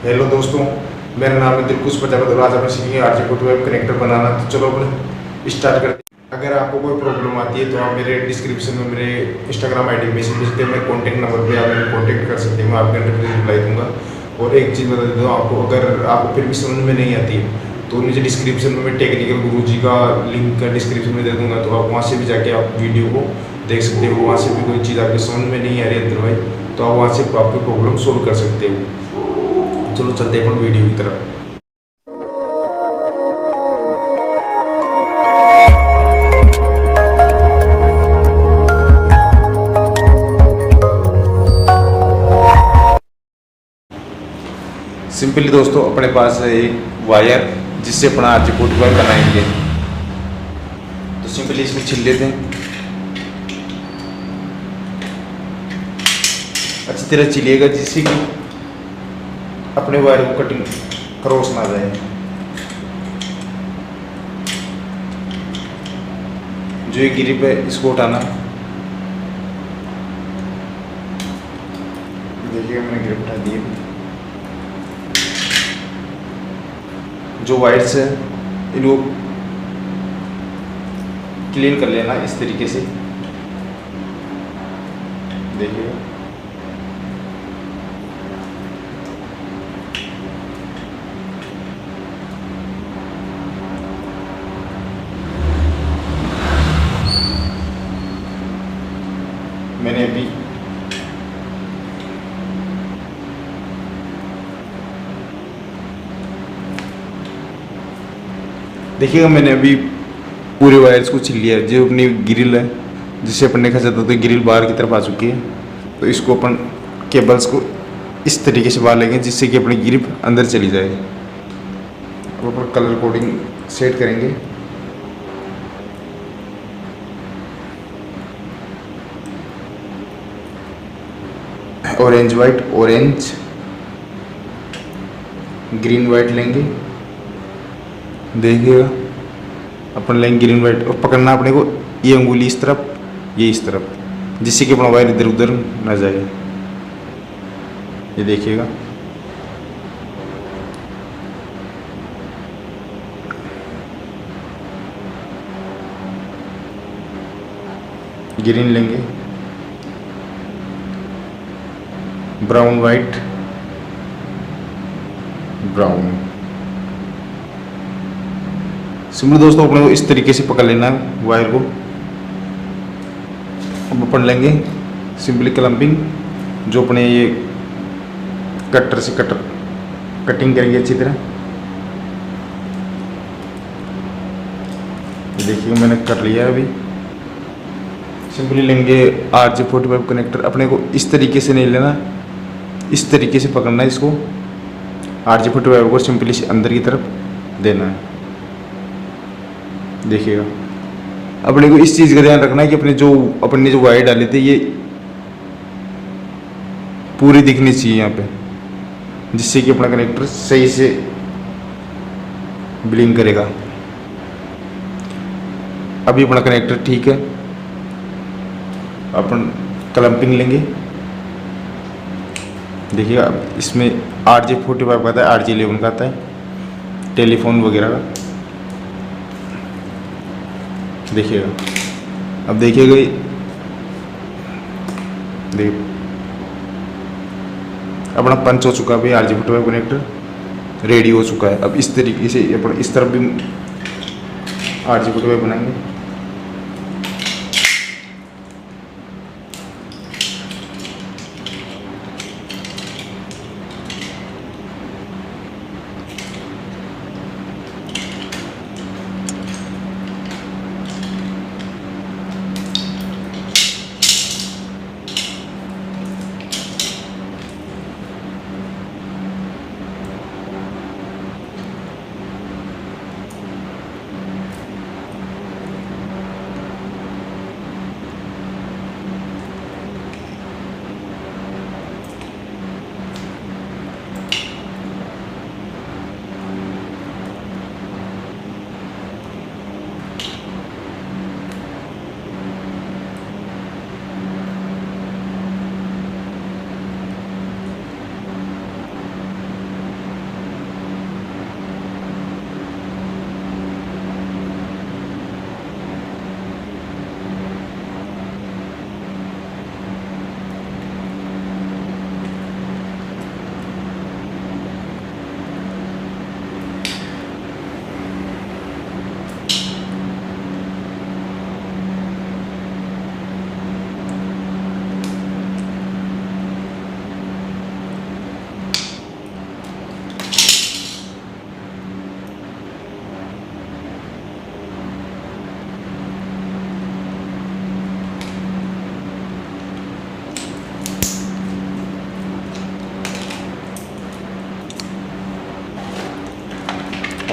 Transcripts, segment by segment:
Hello दोस्तों, मेरा नाम है दिलकुश प्रजापति और आज हम सीखेंगे आरजे वेब कनेक्टर बनाना। तो चलो अपने स्टार्ट करते हैं। अगर आपको कोई प्रॉब्लम आती है तो आप मेरे डिस्क्रिप्शन में मेरे इंस्टाग्राम आईडी मैसेज भेजते हैं, मेरे कॉन्टैक्ट नंबर पे आप मेरे कॉन्टैक्ट कर सकते हैं, मैं आपके अंदर रिप्लाई दूंगा। और एक चीज़ बता देता हूँ आपको, अगर आपको फिर भी समझ में नहीं आती है तो नीचे डिस्क्रिप्शन में मैं टेक्निकल गुरुजी का लिंक का डिस्क्रिप्शन में दे दूंगा, तो आप वहाँ से भी जाके आप वीडियो को देख सकते हो। वहाँ से भी कोई चीज़ आपकी समझ में नहीं आ रही अदरवाइज तो आप वहाँ से आपकी प्रॉब्लम सोल्व कर सकते हो। चलो चलते हैं वीडियो की तरफ। सिंपली दोस्तों अपने पास है एक वायर जिससे अपना आरजे वायर बनाएंगे। तो सिंपली इसमें छिल लेते हैं, अच्छी तरह छिलिएगा जिससे कि अपने वायर को कटिंग क्रॉस ना जाए। जो ये गिरिप है इसको उठाना। देखिएगा मैंने गिरिप उठा दी। जो वायर्स है इनको क्लीन कर लेना इस तरीके से। देखिएगा मैंने अभी देखिएगा मैंने अभी पूरे वायर्स को छिल लिया। जो अपनी ग्रिल है जिसे अपन देखा जाता था ग्रिल बाहर की तरफ आ चुकी है, तो इसको अपन केबल्स को इस तरीके से बाहर लेंगे जिससे कि अपनी ग्रिप अंदर चली जाए। अब अपन कलर कोडिंग सेट करेंगे। Orange white, orange green white लेंगे। देखिएगा अपन लेंगे ग्रीन वाइट और पकड़ना अपने को ये अंगुली इस तरफ, ये इस तरफ, जिससे कि अपना वायर इधर उधर ना जाए। ये देखिएगा ग्रीन लेंगे, ब्राउन वाइट, ब्राउन। सिंपल दोस्तों अपने को इस तरीके से पकड़ लेना है वायर को। अब अपन लेंगे सिंपली क्लम्पिंग, जो अपने ये कटर से कटिंग करेंगे अच्छी तरह। देखिए मैंने कर लिया है अभी। सिंपली लेंगे RJ45 कनेक्टर। अपने को इस तरीके से नहीं लेना, इस तरीके से पकड़ना है इसको। RJ45 को सिंपली से अंदर की तरफ देना है। देखिएगा अपने को इस चीज़ का ध्यान रखना है कि अपने ने जो वायर डाले थे ये पूरी दिखनी चाहिए यहाँ पे, जिससे कि अपना कनेक्टर सही से ब्लिंक करेगा। अभी अपना कनेक्टर ठीक है। अपन क्लम्पिंग लेंगे। देखिएगा इसमें RJ45 का आता है, RJ11 का आता है, टेलीफोन वगैरह का। देखिएगा अब देखिएगा देख अपना पंच हो चुका है भाई। RJ45 कनेक्टर रेडी हो चुका है। अब इस तरीके से अपन इस तरफ भी RJ45 बनाएंगे।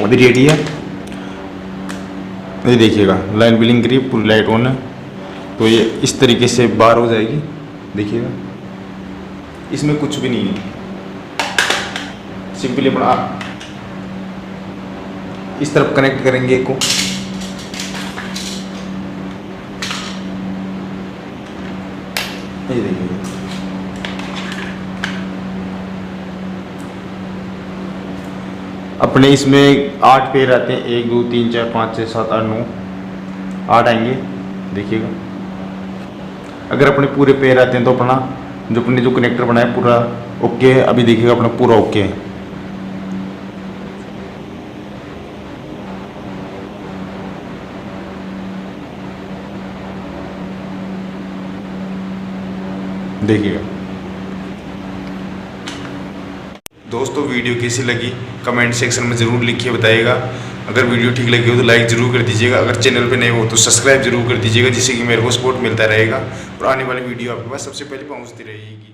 अभी रेडी है। ये देखिएगा लाइन ब्लिंक करी, पूरी लाइट ऑन है। तो ये इस तरीके से बाहर हो जाएगी, देखिएगा इसमें कुछ भी नहीं है। सिंपली अपना इस तरफ कनेक्ट करेंगे को, ये देखिए अपने इसमें 8 पेड़ आते हैं, 1 2 3 4 5 6 7 8 9 8 आएंगे, देखिएगा। अगर अपने पूरे पेड़ आते हैं तो अपना जो कनेक्टर बनाया पूरा ओके है। अभी देखिएगा अपना पूरा ओके है। देखिएगा दोस्तों, वीडियो कैसी लगी कमेंट सेक्शन में ज़रूर लिखिए, बताइएगा। अगर वीडियो ठीक लगी हो तो लाइक ज़रूर कर दीजिएगा। अगर चैनल पे नए हो तो सब्सक्राइब जरूर कर दीजिएगा, जिससे कि मेरे को सपोर्ट मिलता रहेगा और आने वाली वीडियो आपके पास सबसे पहले पहुंचती रहेगी।